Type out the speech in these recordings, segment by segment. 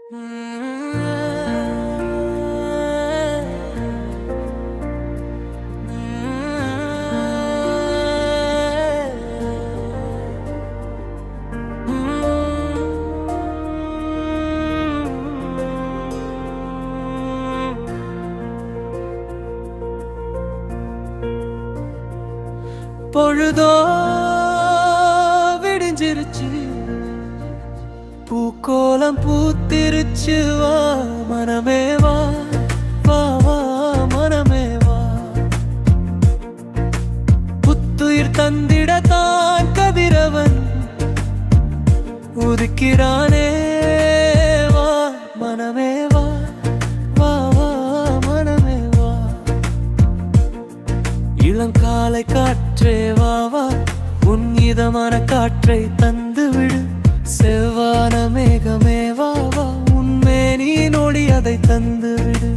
பொழுதோ விடிஞ்சிருச்சு, பூக்கோலம் பூத்திருச்சு. வா மனமே வா, வா வா மனமே வா. புத்துயிர் தந்திடத்தான் கதிரவன் உதிக்கிறானே. வா மனமே வா, வா வா மனமே வா. இளங்காலை காற்றே வா வா, உன் இதமான காற்றை தந்து விடு. செவ்வான மேகமே வா வா, உன்மேனி நொடி அதை தந்து விடு.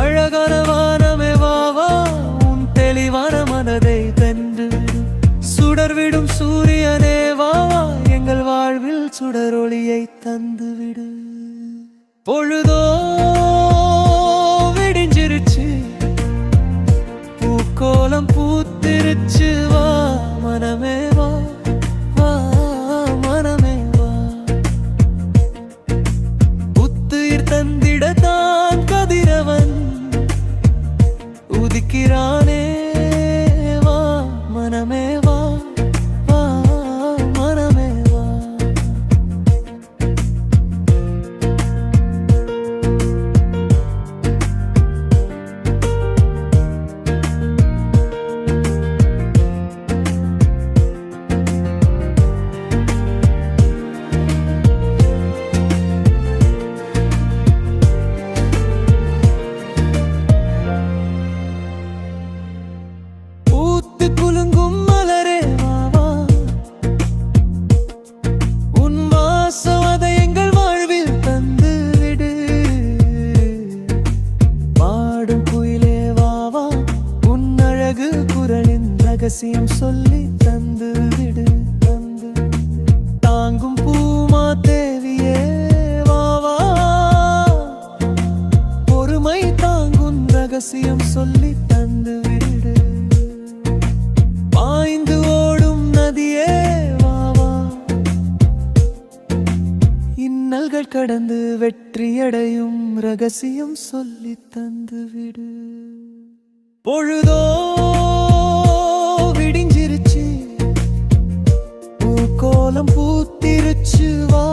அழகான வானமே வா வா, உன் தெளிவான மனதை தந்து விடு. சுடர்விடும் சூரியனே வா வா, எங்கள் வாழ்வில் சுடரொளியை தந்து விடு. பொழுதோ விடிஞ்சிருச்சு, பூக்கோலம் பூத்திருச்சு. வா மனமே வா, வா மனமே வா. புத்துயிர் தந்திடத்தான் கதிரவன் உதிக்கிறானே. வா மனமே வா, வா மனமே வா. குலுங்கும் மலரே வா வா, உன் வாசம் அதை எங்கள் வாழ்வில் தந்து விடு. பாடும் குயிலே வா வா, உன் அழகு குரலின் ரகசியம் சொல்லி தந்து விடு. தாங்கும் பூமா தேவியே வா வா, பொறுமை தாங்கும் ரகசியம் சொல்லி தந்து விடு. பாய்ந்து ஓடும் நதியே வா வா, இன்னல்கள் கடந்து வெற்றியடையும் ரகசியம் சொல்லி தந்து விடு. பொழுதோ விடிஞ்சிருச்சு, பூக்கோலம் பூத்திருச்சு. வா